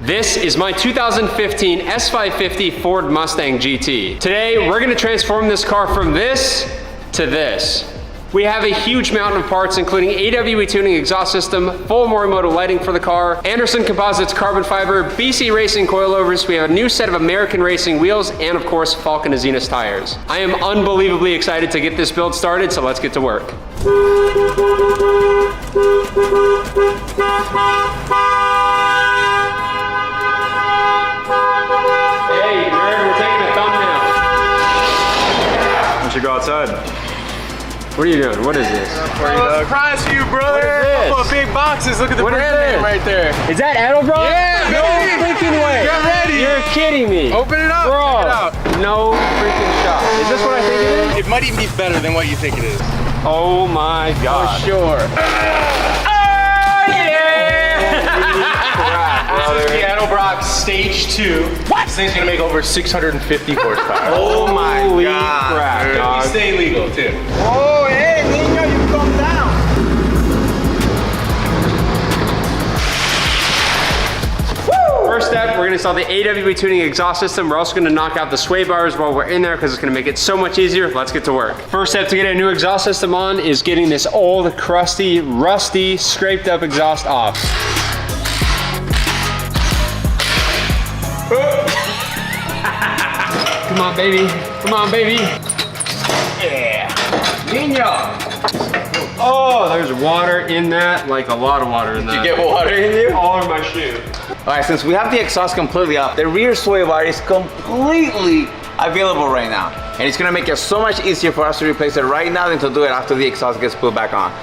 This is my 2015 S550 Ford Mustang GT. Today, we're gonna transform this car from this to this. We have a huge mountain of parts, including AWE tuning exhaust system, full Morimoto lighting for the car, Anderson Composites carbon fiber, BC Racing coilovers, we have a new set of American Racing wheels, and of course, Falcon Azenas tires. I am unbelievably excited to get this build started, so let's get to work. Hey, nerd, we're taking a thumbnail. We should go outside. What are you doing? What is this? Surprise for you, brother. Couple of big boxes. Look at the brand name right there. Is that Edelbrock? Yeah, no freaking way. Get ready. You're kidding me. Open it up. Bro, check it out. No freaking shot. Is this what I think it is? It might even be better than what you think it is. Oh my God. For sure. This is the Edelbrock Stage 2. What? This thing's gonna make over 650 horsepower. Oh my God. Crap, dog. You stay legal too. Oh, hey, Nino, you come down. First step, we're gonna install the AWE tuning exhaust system. We're also gonna knock out the sway bars while we're in there because it's gonna make it so much easier. Let's get to work. First step to get a new exhaust system on is getting this old, crusty, rusty, scraped up exhaust off. Come on, baby. Come on, baby. Yeah. Nino. Oh, there's water in that, like a lot of water in that. Did you get water in you? All over my shoe. All right, since we have the exhaust completely off, the rear sway bar is completely available right now. And it's gonna make it so much easier for us to replace it right now than to do it after the exhaust gets put back on.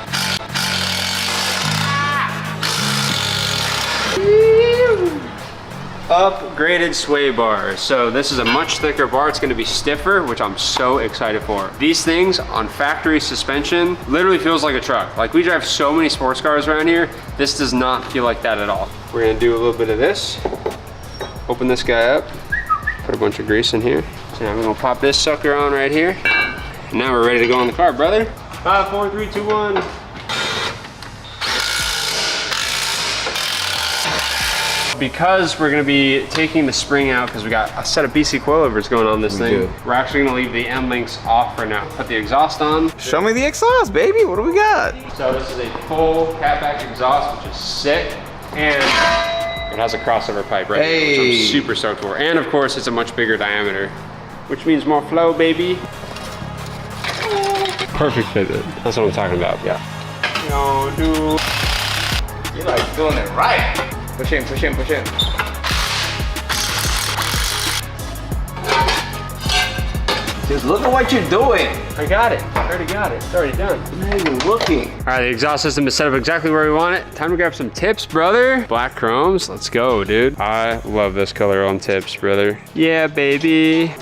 Upgraded sway bars. So this is a much thicker bar. It's gonna be stiffer, which I'm so excited for. These things on factory suspension literally feels like a truck. Like we drive so many sports cars around here. This does not feel like that at all. We're gonna do a little bit of this. Open this guy up. Put a bunch of grease in here. So now we're gonna pop this sucker on right here. And now we're ready to go in the car, brother. 5, 4, 3, 2, 1. Because we're gonna be taking the spring out because we got a set of BC coilovers going on this thing. We're actually gonna leave the end links off for now. Put the exhaust on. Show me the exhaust, baby. What do we got? So this is a full catback exhaust, which is sick. And it has a crossover pipe right here, which I'm super stoked for. And of course, it's a much bigger diameter, which means more flow, baby. Perfect fit. That's what I'm talking about. Yeah. Yo, dude. You're like doing it right. Push in, push in, push in. Just look at what you're doing. I got it. I already got it. It's already done. You're not even looking. All right, the exhaust system is set up exactly where we want it. Time to grab some tips, brother. Black chromes. Let's go, dude. I love this color on tips, brother. Yeah, baby.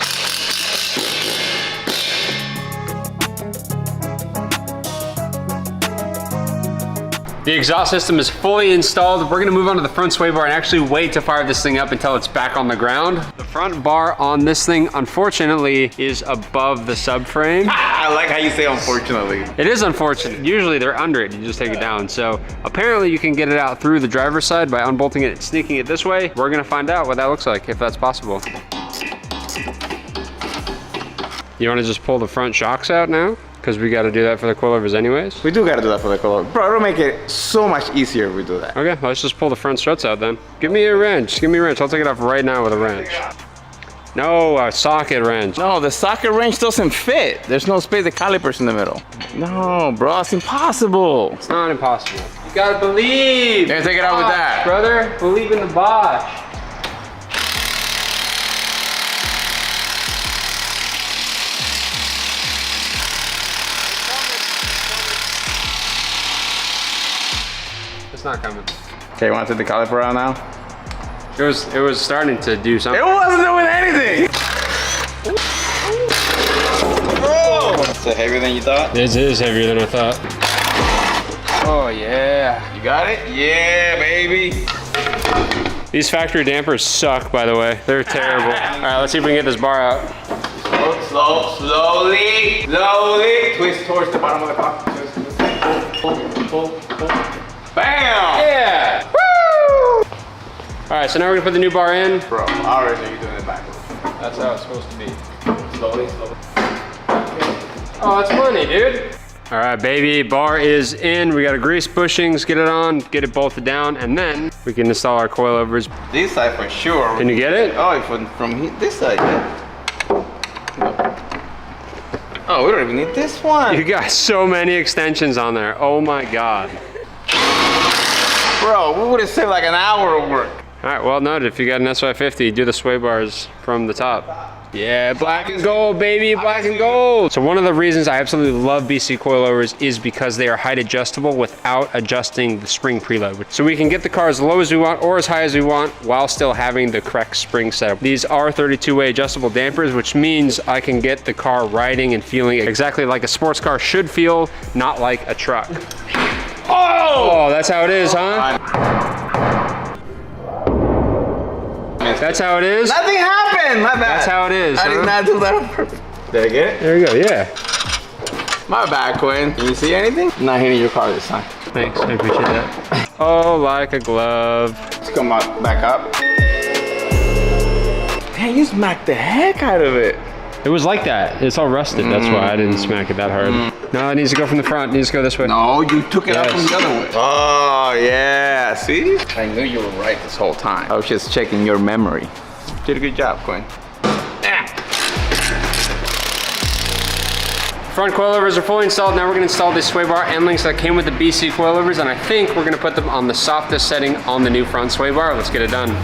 The exhaust system is fully installed. We're gonna move on to the front sway bar and actually wait to fire this thing up until it's back on the ground. The front bar on this thing, unfortunately, is above the subframe. I like how you say unfortunately. It is unfortunate. Usually they're under it, you just take it down. So apparently you can get it out through the driver's side by unbolting it and sneaking it this way. We're gonna find out what that looks like, if that's possible. You wanna just pull the front shocks out now? Because we gotta do that for the coilovers anyways. We do gotta do that for the coilover. Bro, it'll make it so much easier if we do that. Okay, let's just pull the front struts out then. Give me a wrench, give me a wrench. I'll take it off right now with a wrench. No, a socket wrench. No, the socket wrench doesn't fit. There's no space, the caliper's in the middle. No, bro, it's impossible. It's not impossible. You gotta believe. You're gonna take it out with that. Brother, believe in the Bosch. It's not coming. Okay, you wanna take the caliper out now? It was starting to do something. It wasn't doing anything! Bro! Is it heavier than you thought? This is heavier than I thought. Oh yeah. You got it? Yeah, baby. These factory dampers suck, by the way. They're terrible. All right, let's see if we can get this bar out. Slowly. Twist towards the bottom of the car. Pull. Bam! Yeah! Woo! All right, so now we're gonna put the new bar in. Bro, I already know you're doing it backwards. That's how it's supposed to be. Slowly, slowly. Oh, that's money, dude. All right, baby, bar is in. We gotta grease bushings, get it on, get it bolted down, and then we can install our coilovers. This side for sure. Can you get it? Oh, from this side, yeah. Oh, we don't even need this one. You got so many extensions on there. Oh my God. Bro, we would have saved like an hour of work. All right, well noted. If you got an SY50, do the sway bars from the top. Yeah, black and gold, baby, black and gold. So one of the reasons I absolutely love BC coilovers is because they are height adjustable without adjusting the spring preload. So we can get the car as low as we want or as high as we want while still having the correct spring setup. These are 32-way adjustable dampers, which means I can get the car riding and feeling exactly like a sports car should feel, not like a truck. Oh, that's how it is, huh? That's how it is? Nothing happened, my bad. That's how it is, I did not do that on purpose. Did I get it? There you go, yeah. My bad, Quinn. Can you see anything? I'm not hitting your car this time. Thanks, I appreciate that. Oh, like a glove. Let's come back up. Man, you smacked the heck out of it. It was like that. It's all rusted. That's why I didn't smack it that hard. No, it needs to go from the front. It needs to go this way. No, you took it out from the other way. Oh, yeah. See? I knew you were right this whole time. I was just checking your memory. Did a good job, Quinn. Front coilovers are fully installed. Now we're gonna install the sway bar end links that came with the BC coilovers, and I think we're gonna put them on the softest setting on the new front sway bar. Let's get it done.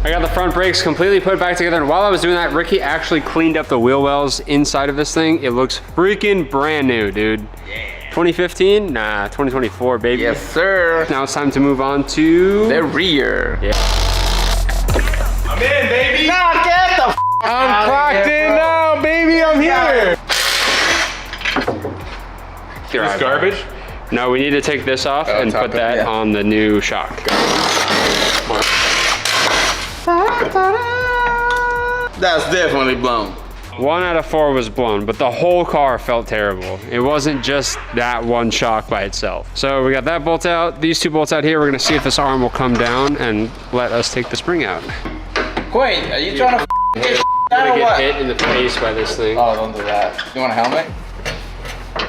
I got the front brakes completely put back together, and while I was doing that, Ricky actually cleaned up the wheel wells inside of this thing. It looks freaking brand new, dude. Yeah. 2015? Nah, 2024, baby. Yes, sir. Now it's time to move on to the rear. Yeah. I'm in, baby. Nah, get the I'm clocked in now, baby. I'm here. This garbage? No, we need to take this off and put that on the new shock. That's definitely blown. 1 out of 4 was blown, but the whole car felt terrible. It wasn't just that one shock by itself. So we got that bolt out, these 2 bolts out here. We're gonna see if this arm will come down and let us take the spring out. Wait, are you trying to get get hit in the face by this thing. Oh, don't do that. You want a helmet?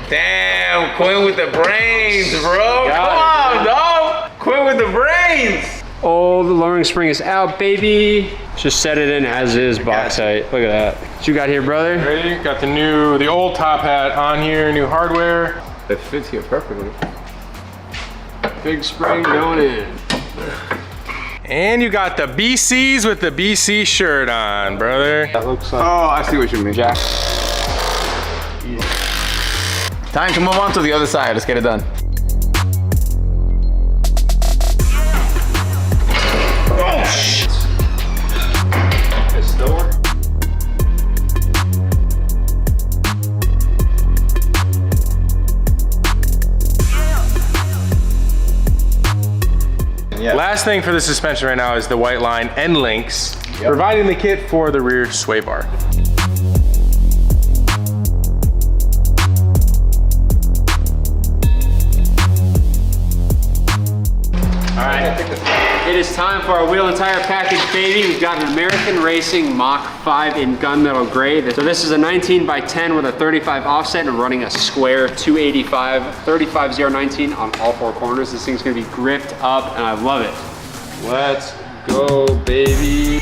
Damn, Quinn with the brains, bro. Come on, dog. Quinn with the brains. Oh, the lowering spring is out, baby. Just set it in as is, box height. Look at that. What you got here, brother? Ready? Got the old top hat on here, new hardware. It fits here perfectly. Big spring going in. And you got the BCs with the BC shirt on, brother. That looks like. Oh, I see what you mean. Jack. Time to move on to the other side. Let's get it done. Yeah. Last thing for the suspension right now is the white line end links, providing the kit for the rear sway bar. All right, it is time for our wheel and tire package, baby. We've got an American Racing Mach 5 in gunmetal gray. So this is a 19 by 10 with a 35 offset and running a square 285, 35019 on all 4 corners. This thing's gonna be gripped up and I love it. Let's go, baby.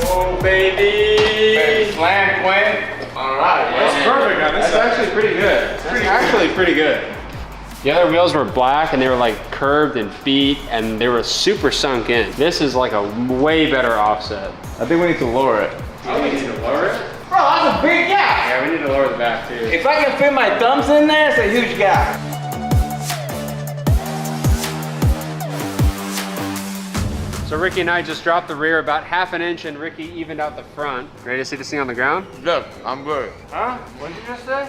Oh, baby. Slam, Quinn. All right. That's perfect on this. That's actually pretty good. That's actually pretty good. The other wheels were black and they were like curved and beat and they were super sunk in. This is like a way better offset. I think we need to lower it. Oh, we need to lower it? Bro, that's a big gap. Yeah, we need to lower the back too. If I can fit my thumbs in there, it's a huge gap. So Ricky and I just dropped the rear about ½ an inch and Ricky evened out the front. Ready to see this thing on the ground? Look, I'm good. Huh? What did you just say?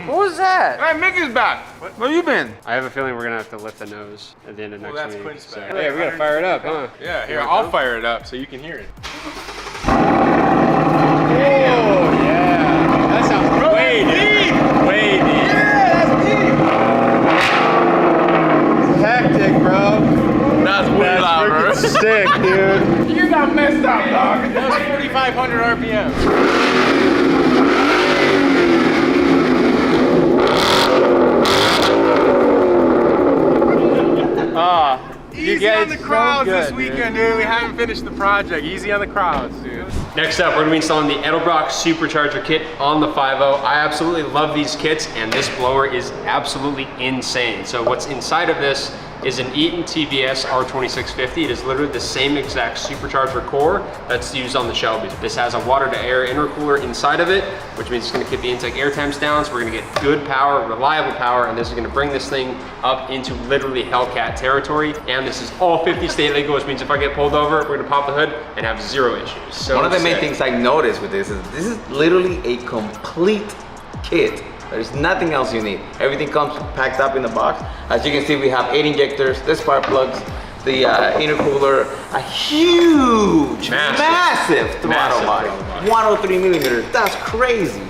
What was that? Hey, Mickey's back. Where you been? I have a feeling we're gonna have to lift the nose at the end of next that's week. Quinn's So, back. yeah, we gotta fire it up, huh? Yeah, here, I'll fire it up so you can hear it. Oh, yeah. That sounds way deep. Way deep. Yeah, that's deep. Hectic, bro. That's way louder. Sick, dude. You got messed up, dog. That's 4,500 RPM. Easy on the crowds this weekend, dude. We haven't finished the project. Easy on the crowds, dude. Next up, we're gonna be installing the Edelbrock Supercharger kit on the 5.0. I absolutely love these kits, and this blower is absolutely insane. So what's inside of this is an Eaton TVS R2650. It is literally the same exact supercharger core that's used on the Shelby. This has a water to air intercooler inside of it, which means it's gonna keep the intake air temps down, so we're gonna get good power, reliable power, and this is gonna bring this thing up into literally Hellcat territory. And this is all 50 state legal, which means if I get pulled over, we're gonna pop the hood and have 0 issues. So one of the main things I noticed with this is literally a complete kit. There's nothing else you need. Everything comes packed up in the box. As you can see, we have 8 injectors, the spark plugs, the intercooler, a huge, massive throttle body. 103 millimeters, that's crazy.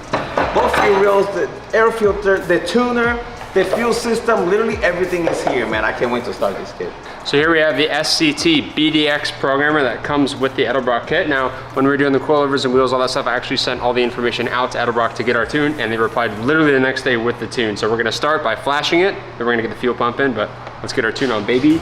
Both fuel rails, the air filter, the tuner, the fuel system, literally everything is here, man. I can't wait to start this kit. So here we have the SCT BDX programmer that comes with the Edelbrock kit. Now, when we were doing the coilovers and wheels, all that stuff, I actually sent all the information out to Edelbrock to get our tune, and they replied literally the next day with the tune. So we're gonna start by flashing it, then we're gonna get the fuel pump in, but let's get our tune on, baby.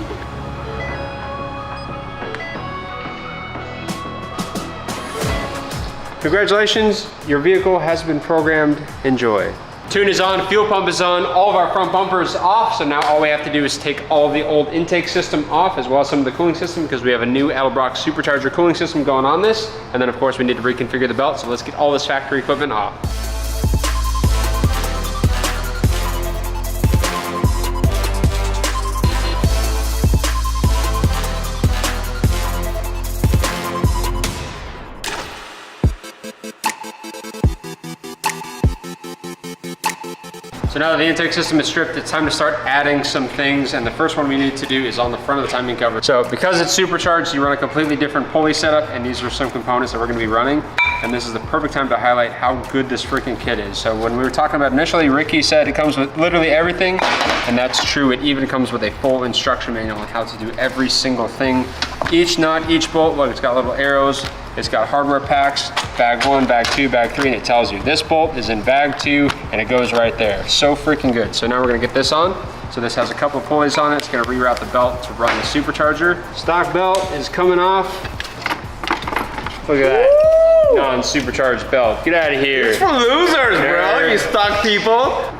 Congratulations, your vehicle has been programmed. Enjoy. Tune is on, fuel pump is on, all of our front bumpers off, so now all we have to do is take all the old intake system off, as well as some of the cooling system, because we have a new Edelbrock Supercharger cooling system going on this, and then of course we need to reconfigure the belt, so let's get all this factory equipment off. So now that the intake system is stripped, it's time to start adding some things, and the first one we need to do is on the front of the timing cover. So because it's supercharged, you run a completely different pulley setup, and these are some components that we're gonna be running, and this is the perfect time to highlight how good this freaking kit is. So when we were talking about initially, Ricky said it comes with literally everything, and that's true. It even comes with a full instruction manual on how to do every single thing. Each nut, each bolt, look, it's got little arrows. It's got hardware packs, bag 1, bag 2, bag 3, and it tells you this bolt is in bag 2, and it goes right there. So freaking good. So now we're gonna get this on. So this has a couple of pulleys on it. It's gonna reroute the belt to run the supercharger. Stock belt is coming off. Look at that. Non-supercharged belt. Get out of here. It's for losers, bro, you stock people.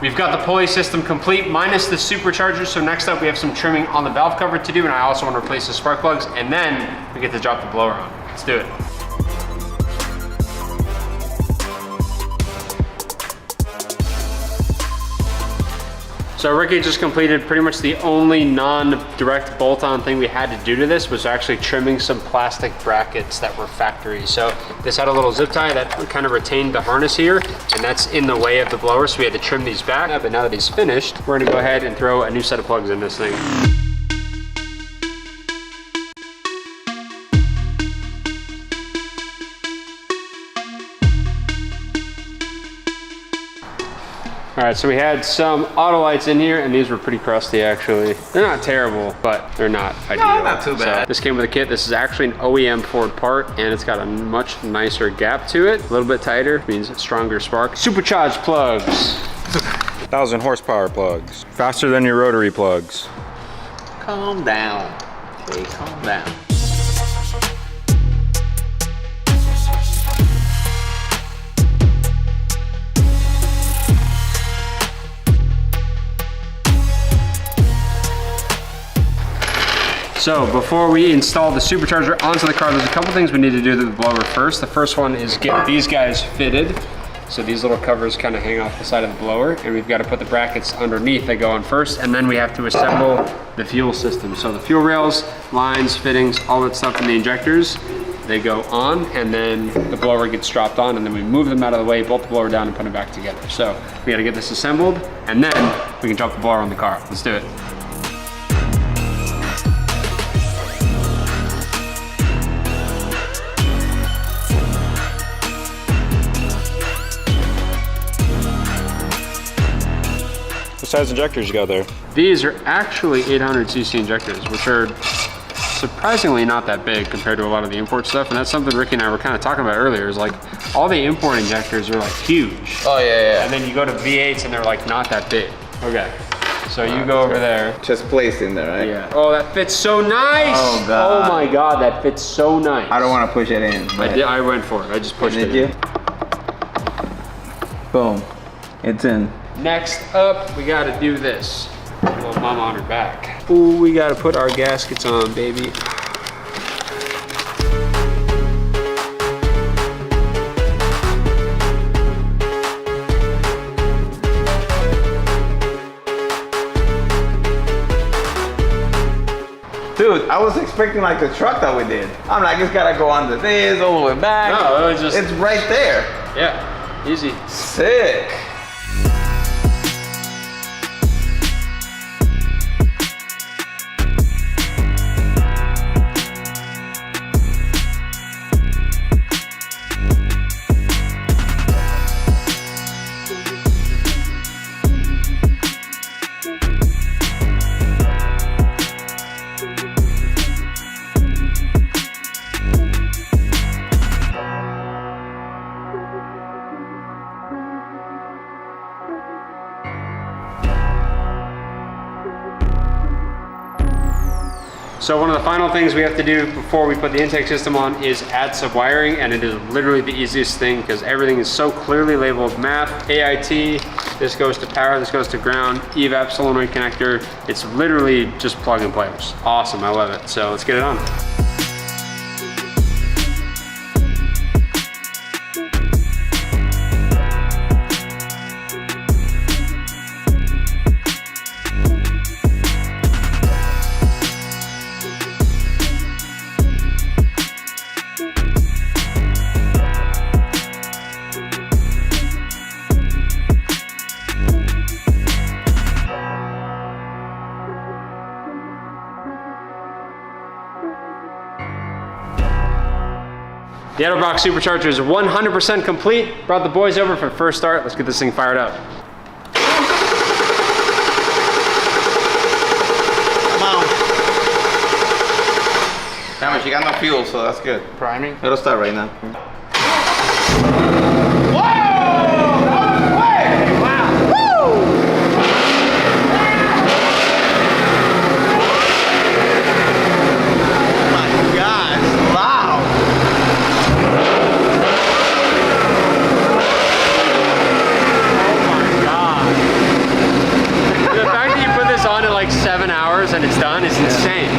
We've got the pulley system complete minus the supercharger. So next up we have some trimming on the valve cover to do, and I also want to replace the spark plugs, and then we get to drop the blower on. Let's do it. So Ricky just completed pretty much the only non-direct bolt-on thing we had to do to this was actually trimming some plastic brackets that were factory. So this had a little zip tie that kind of retained the harness here, and that's in the way of the blower, so we had to trim these back. But now that he's finished, we're gonna go ahead and throw a new set of plugs in this thing. All right, so we had some auto lights in here, and these were pretty crusty actually. They're not terrible, but they're not ideal. No, not too bad. So this came with a kit. This is actually an OEM Ford part, and it's got a much nicer gap to it. A little bit tighter, means stronger spark. Supercharged plugs. 1,000 horsepower plugs. Faster than your rotary plugs. Calm down, okay, calm down. So before we install the supercharger onto the car, there's a couple things we need to do to the blower first. The first one is get these guys fitted. So these little covers kind of hang off the side of the blower, and we've got to put the brackets underneath that go on first, and then we have to assemble the fuel system. So the fuel rails, lines, fittings, all that stuff in the injectors, they go on, and then the blower gets dropped on, and then we move them out of the way, bolt the blower down, and put it back together. So we got to get this assembled, and then we can drop the blower on the car. Let's do it. What size injectors you got there? These are actually 800cc injectors, which are surprisingly not that big compared to a lot of the import stuff. And that's something Ricky and I were kind of talking about earlier, is like all the import injectors are like huge. Oh yeah. And then you go to V8s and they're like not that big. Okay, so you go over there. Just placed in there, right? Yeah. Oh, that fits so nice. Oh, God. Oh my God, that fits so nice. I don't want to push it in. I went for it. I just pushed it Did you? in. Boom. It's in. Next up, we gotta do this. Well, mom on her back. Ooh, we gotta put our gaskets on, baby. Dude, I was expecting like the truck that we did. I'm like, it's gotta go under this, all the way back. No, it was just... It's right there. Yeah, easy. Sick. So one of the final things we have to do before we put the intake system on is add some wiring, and it is literally the easiest thing because everything is so clearly labeled math, AIT, this goes to power, this goes to ground, evap solenoid connector. It's literally just plug and play, which is awesome, I love it. So let's get it on. The Edelbrock Supercharger is 100% complete. Brought the boys over for the first start. Let's get this thing fired up. Come on. Damn it, you got no fuel, so that's good. Priming. It'll start right now. And it's done, it's insane.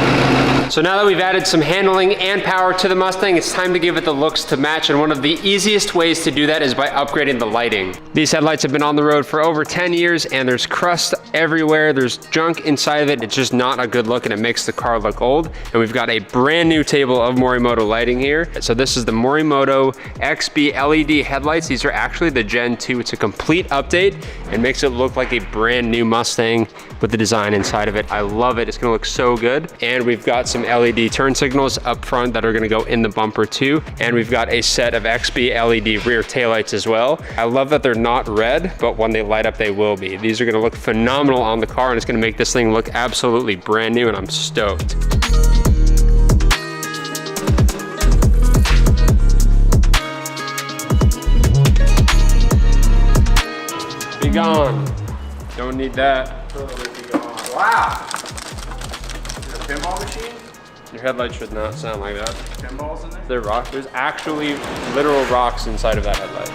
So now that we've added some handling and power to the Mustang, it's time to give it the looks to match, and one of the easiest ways to do that is by upgrading the lighting. These headlights have been on the road for over 10 years and there's crust everywhere, there's junk inside of it, it's just not a good look and it makes the car look old. And we've got a brand new table of Morimoto lighting here. So this is the Morimoto XB LED headlights. These are actually the Gen 2. It's a complete update and makes it look like a brand new Mustang with the design inside of it. I love it, it's gonna look so good. And we've got some LED turn signals up front that are gonna go in the bumper too. And we've got a set of XB LED rear taillights as well. I love that they're not red, but when they light up, they will be. These are gonna look phenomenal on the car and it's gonna make this thing look absolutely brand new, and I'm stoked. Be gone. Don't need that. Wow. Is it a pinball machine? Your headlight should not sound like that. Pinballs in there? They're rocks. There's actually literal rocks inside of that headlight.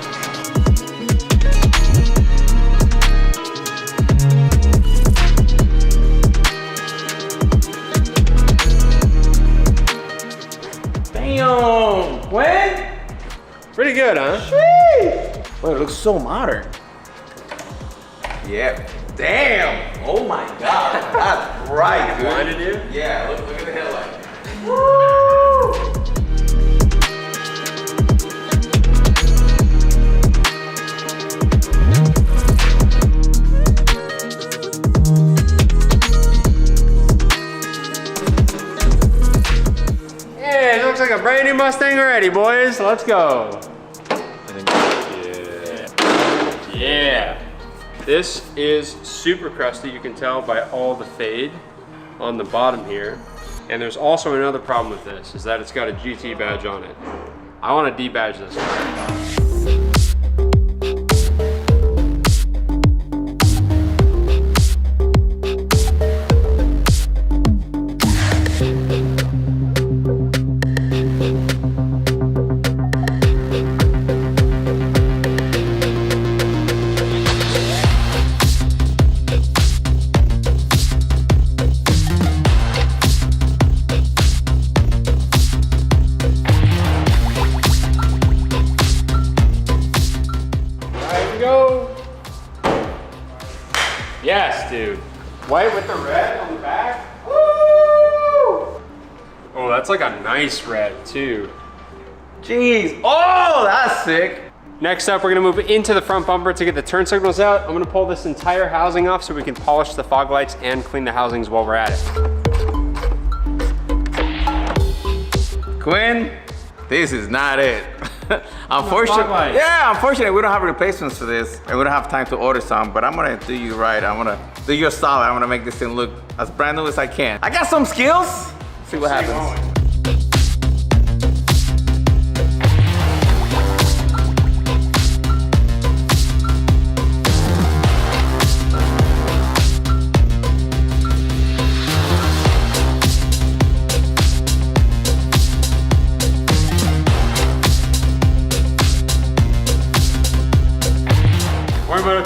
Damn! When? Pretty good, huh? Sheesh. Well, it looks so modern. Yeah. Damn. Oh my God. That's right, dude. Blinded you? Yeah. Look at the headlight. Yeah, it looks like a brand new Mustang already, boys. Let's go. Yeah. This is super crusty. You can tell by all the fade on the bottom here. And there's also another problem with this, is that it's got a GT badge on it. I want to debadge this car. Yes, dude. White with the red on the back. Woo! Oh, that's like a nice red too. Jeez. Oh, that's sick. Next up, we're gonna move into the front bumper to get the turn signals out. I'm gonna pull this entire housing off so we can polish the fog lights and clean the housings while we're at it. Quinn, this is not it. Unfortunately, yeah, unfortunately, we don't have replacements for this, and we don't have time to order some. But I'm gonna do you right. I'm gonna do you a solid. I'm gonna make this thing look as brand new as I can. I got some skills. See what happens.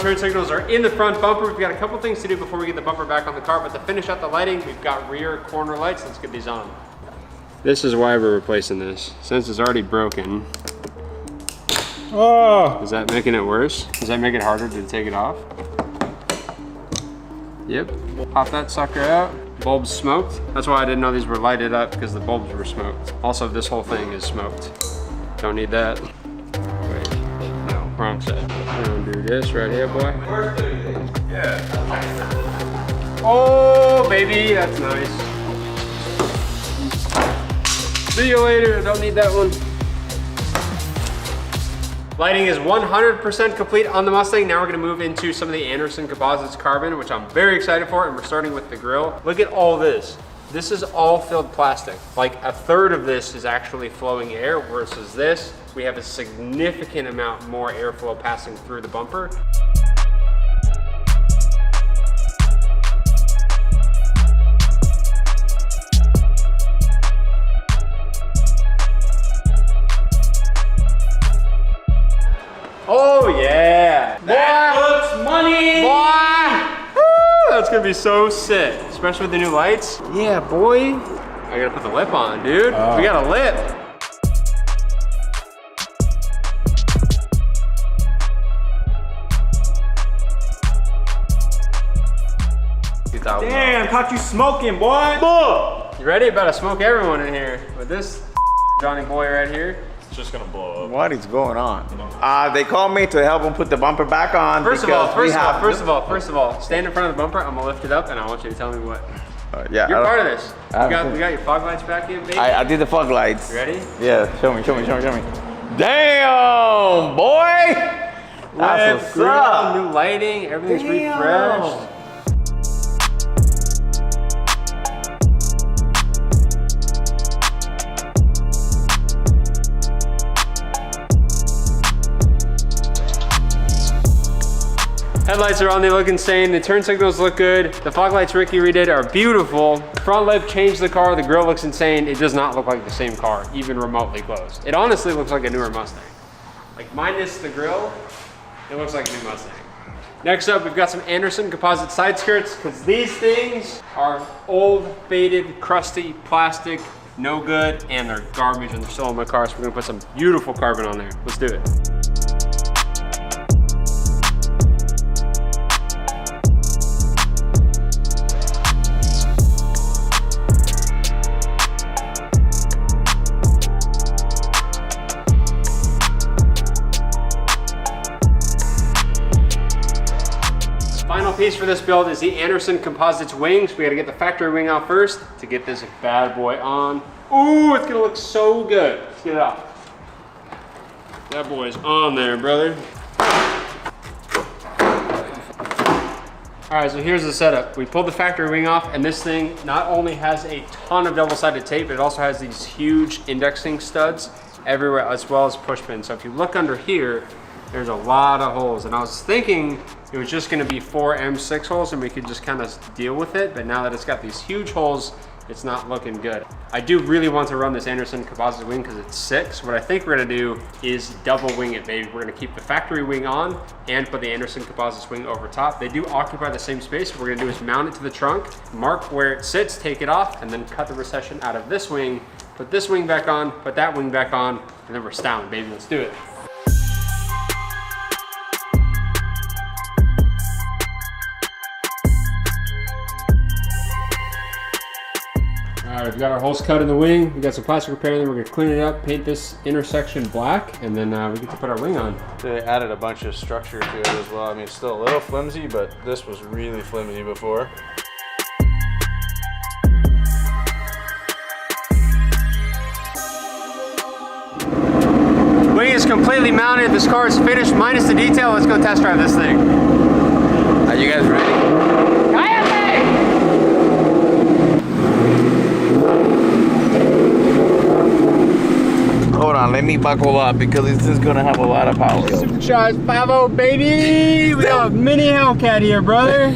Turn signals are in the front bumper. We've got a couple things to do before we get the bumper back on the car, but to finish out the lighting, we've got rear corner lights. Let's get these on. This is why we're replacing this. Since it's already broken. Oh! Is that making it worse? Does that make it harder to take it off? Yep. Pop that sucker out. Bulbs smoked. That's why I didn't know these were lighted up, because the bulbs were smoked. Also, this whole thing is smoked. Don't need that. Wait, no, wrong side. I'm gonna do this right here, boy. Yeah. Oh, baby, that's nice. See you later, don't need that one. Lighting is 100% complete on the Mustang. Now we're gonna move into some of the Anderson Composites carbon, which I'm very excited for, and we're starting with the grille. Look at all this. This is all filled plastic. Like a third of this is actually flowing air versus this. We have a significant amount more airflow passing through the bumper. Oh yeah! That looks money! Boy! Woo, that's gonna be so sick, especially with the new lights. Yeah, boy. I gotta put the lip on, dude. Oh. We got a lip. Damn, caught you smoking, boy. You ready? About to smoke everyone in here with this Johnny boy right here. It's just gonna blow up. What is going on? They called me to help them put the bumper back on. First of all, stand in front of the bumper. I'm gonna lift it up, and I want you to tell me what. Yeah, You're part of this. We got your fog lights back in, baby. I did the fog lights. You ready? Yeah, show me. Damn, boy! That's what's up. New lighting, everything's refreshed. Headlights are on, they look insane. The turn signals look good. The fog lights Ricky redid are beautiful. Front lip changed the car. The grille looks insane. It does not look like the same car, even remotely close. It honestly looks like a newer Mustang. Like minus the grille, it looks like a new Mustang. Next up, we've got some Anderson composite side skirts, because these things are old, faded, crusty, plastic, no good, and they're garbage and they're still in my car, so we're gonna put some beautiful carbon on there. Let's do it. piece for this build is the Anderson Composites wings. We gotta get the factory wing out first to get this bad boy on. Ooh, it's gonna look so good. Let's get it off. That boy's on there, brother. All right, so here's the setup. We pulled the factory wing off, and this thing not only has a ton of double-sided tape, but it also has these huge indexing studs everywhere, as well as push pins. So if you look under here, there's a lot of holes. And I was thinking it was just gonna be 4 M6 holes and we could just kind of deal with it, but now that it's got these huge holes, it's not looking good. I do really want to run this Anderson Composite wing because it's sick. So what I think we're gonna do is double wing it, baby. We're gonna keep the factory wing on and put the Anderson Composites wing over top. They do occupy the same space. What we're gonna do is mount it to the trunk, mark where it sits, take it off, and then cut the recession out of this wing, put this wing back on, put that wing back on, and then we're styling, baby. Let's do it. All right, we've got our holes cut in the wing. We got some plastic repair, then we're gonna clean it up, paint this intersection black, and then we get to put our wing on. They added a bunch of structure to it as well. I mean, it's still a little flimsy, but this was really flimsy before. Wing is completely mounted. This car is finished, minus the detail. Let's go test drive this thing. Are you guys ready? Hold on, let me buckle up because this is gonna have a lot of power. Supercharged 5.0, baby! We got a mini Hellcat here, brother.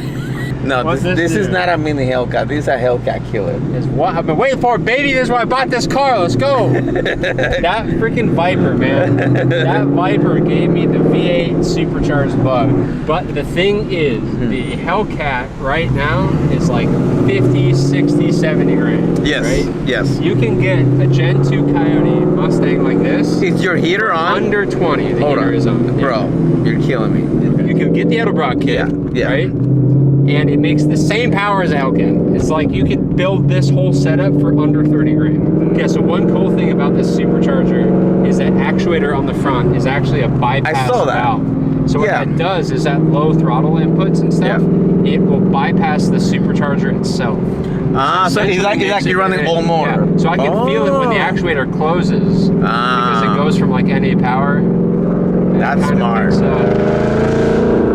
No, this is not a mini Hellcat. This is a Hellcat killer. It's what I've been waiting for, baby. This is why I bought this car. Let's go. That freaking Viper, man. That Viper gave me the V8 supercharged bug. But the thing is, the Hellcat right now is like 50, 60, 70 grand. Yes, right? yes. You can get a Gen 2 Coyote Mustang like this. Is your heater on? Under 20. The Hold heater on. is on. Bro, you're killing me. You can get the Edelbrock kit, yeah. right? And it makes the same power as a Hellcat. It's like you could build this whole setup for under 30 grand. Okay, so one cool thing about this supercharger is that actuator on the front is actually a bypass valve. So what that does is that low throttle inputs and stuff, it will bypass the supercharger itself. So it's like you're running all motor. Yeah. So I can feel it when the actuator closes because it goes from like NA power. That's smart.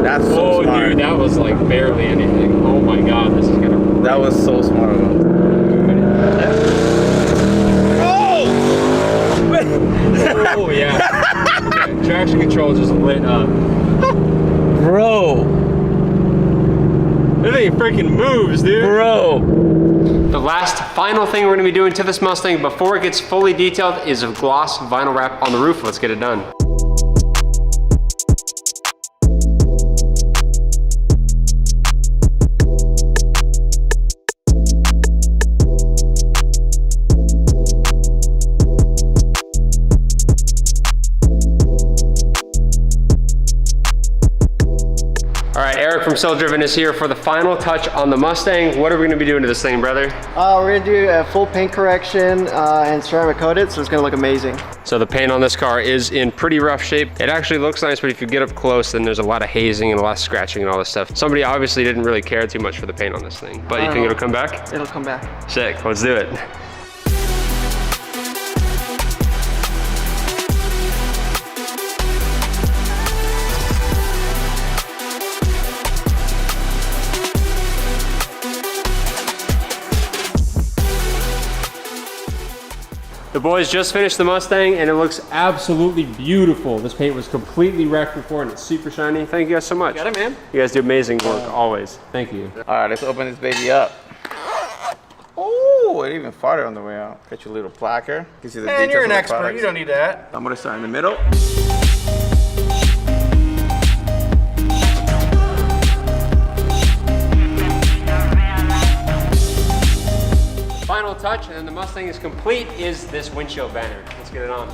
That's so smart. Dude, that was like barely anything. Oh my god, this is gonna wreck. That was so smart. Oh yeah. Okay, traction control just lit up. Bro. This thing freaking moves, dude. Bro. The last final thing we're gonna be doing to this Mustang before it gets fully detailed is a gloss vinyl wrap on the roof. Let's get it done. All right, Eric from Still Driven is here for the final touch on the Mustang. What are we gonna be doing to this thing, brother? We're gonna do a full paint correction and ceramic coat it, so it's gonna look amazing. So the paint on this car is in pretty rough shape. It actually looks nice, but if you get up close, then there's a lot of hazing and a lot of scratching and all this stuff. Somebody obviously didn't really care too much for the paint on this thing, but you think it'll come back? It'll come back. Sick, let's do it. The boys just finished the Mustang and it looks absolutely beautiful. This paint was completely wrecked before and it's super shiny. Thank you guys so much. Got it, man. You guys do amazing work, always. Thank you. All right, let's open this baby up. Oh, it even farted on the way out. Got your little placard. Gives you the And you're an details of the expert, products. you don't need that. I'm gonna start in the middle. Final touch and then the Mustang is complete is this windshield banner. Let's get it on.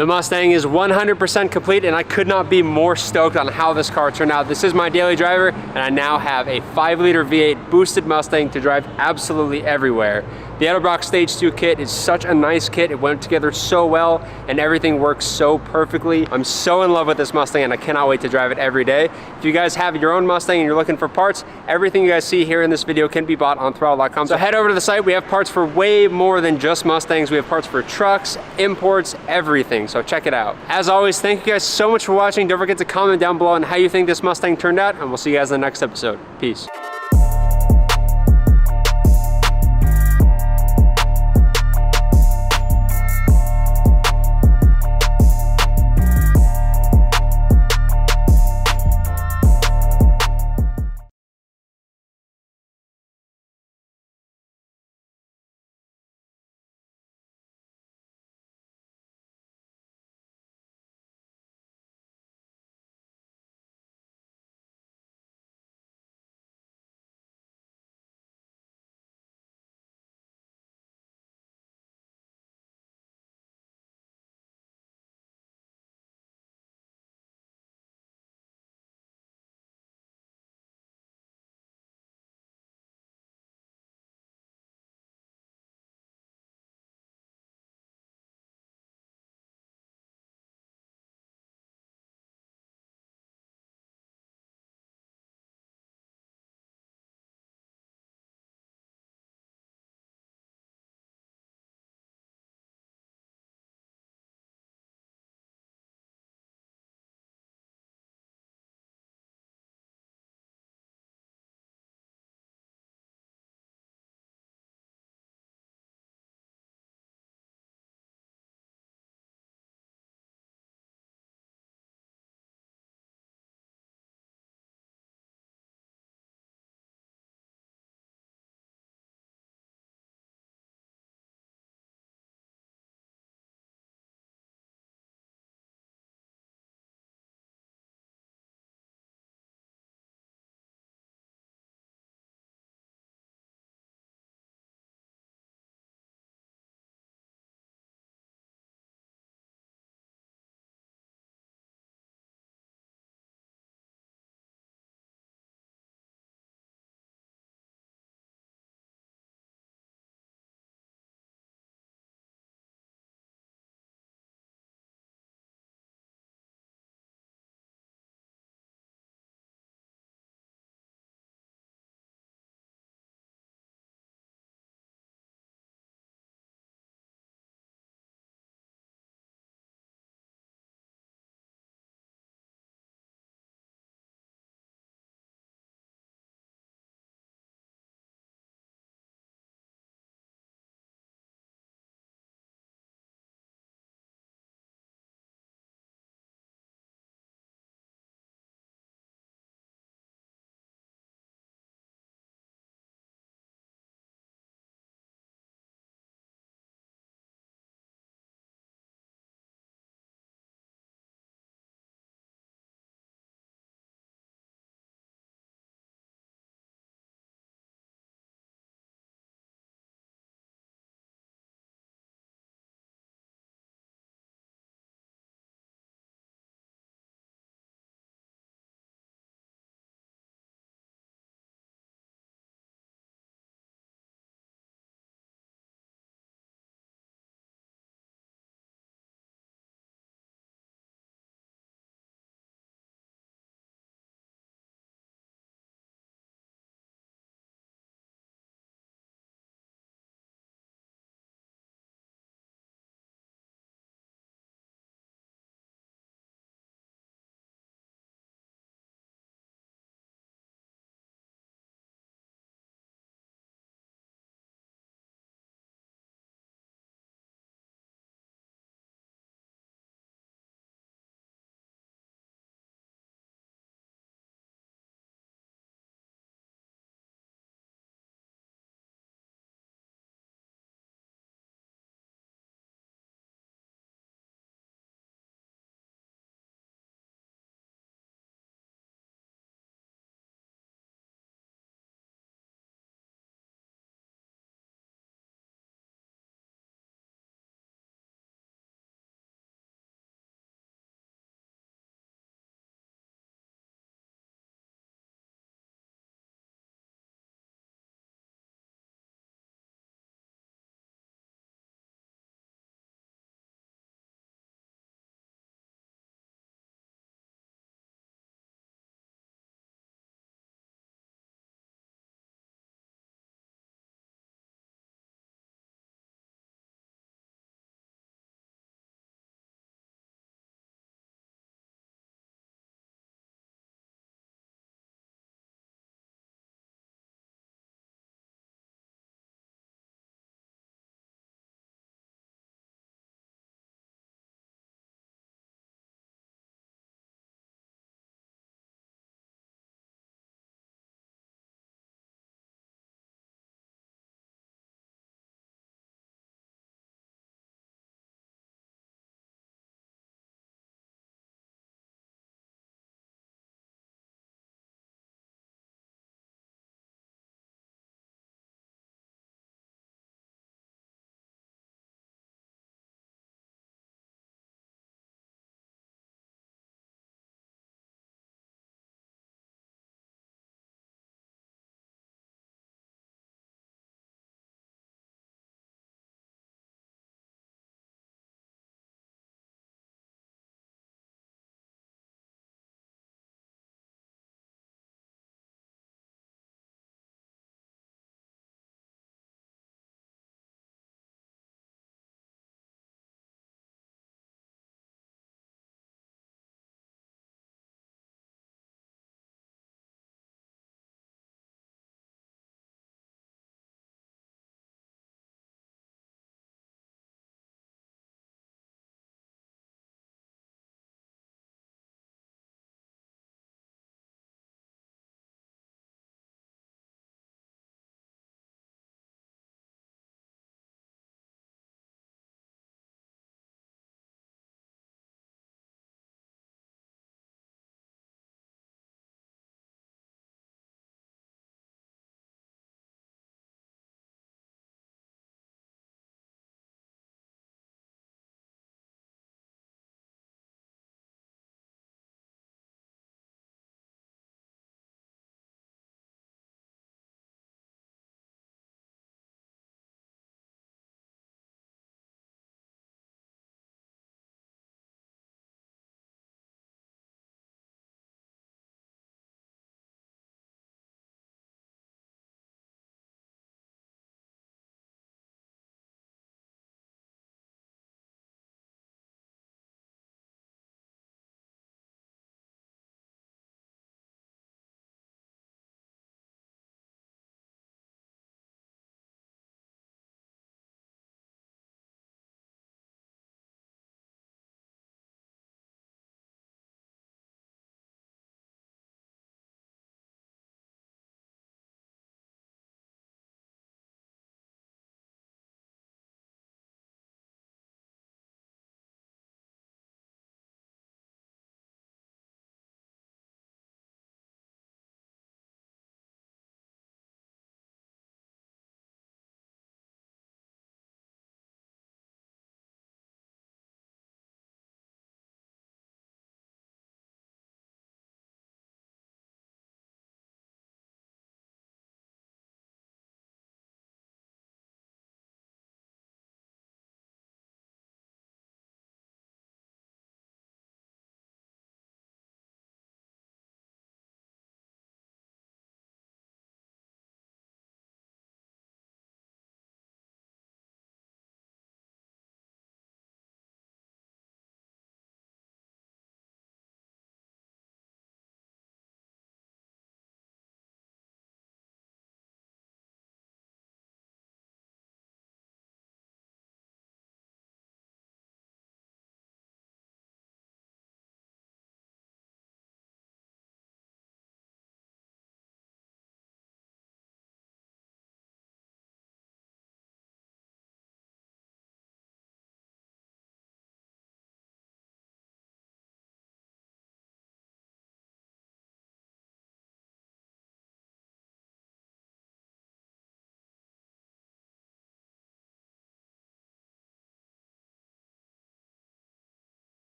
The Mustang is 100% complete, and I could not be more stoked on how this car turned out. This is my daily driver, and I now have a 5-liter V8 boosted Mustang to drive absolutely everywhere. The Edelbrock Stage 2 kit is such a nice kit. It went together so well, and everything works so perfectly. I'm so in love with this Mustang, and I cannot wait to drive it every day. If you guys have your own Mustang and you're looking for parts, everything you guys see here in this video can be bought on throtl.com. So head over to the site. We have parts for way more than just Mustangs. We have parts for trucks, imports, everything. So check it out. As always, thank you guys so much for watching. Don't forget to comment down below on how you think this Mustang turned out, and we'll see you guys in the next episode. Peace.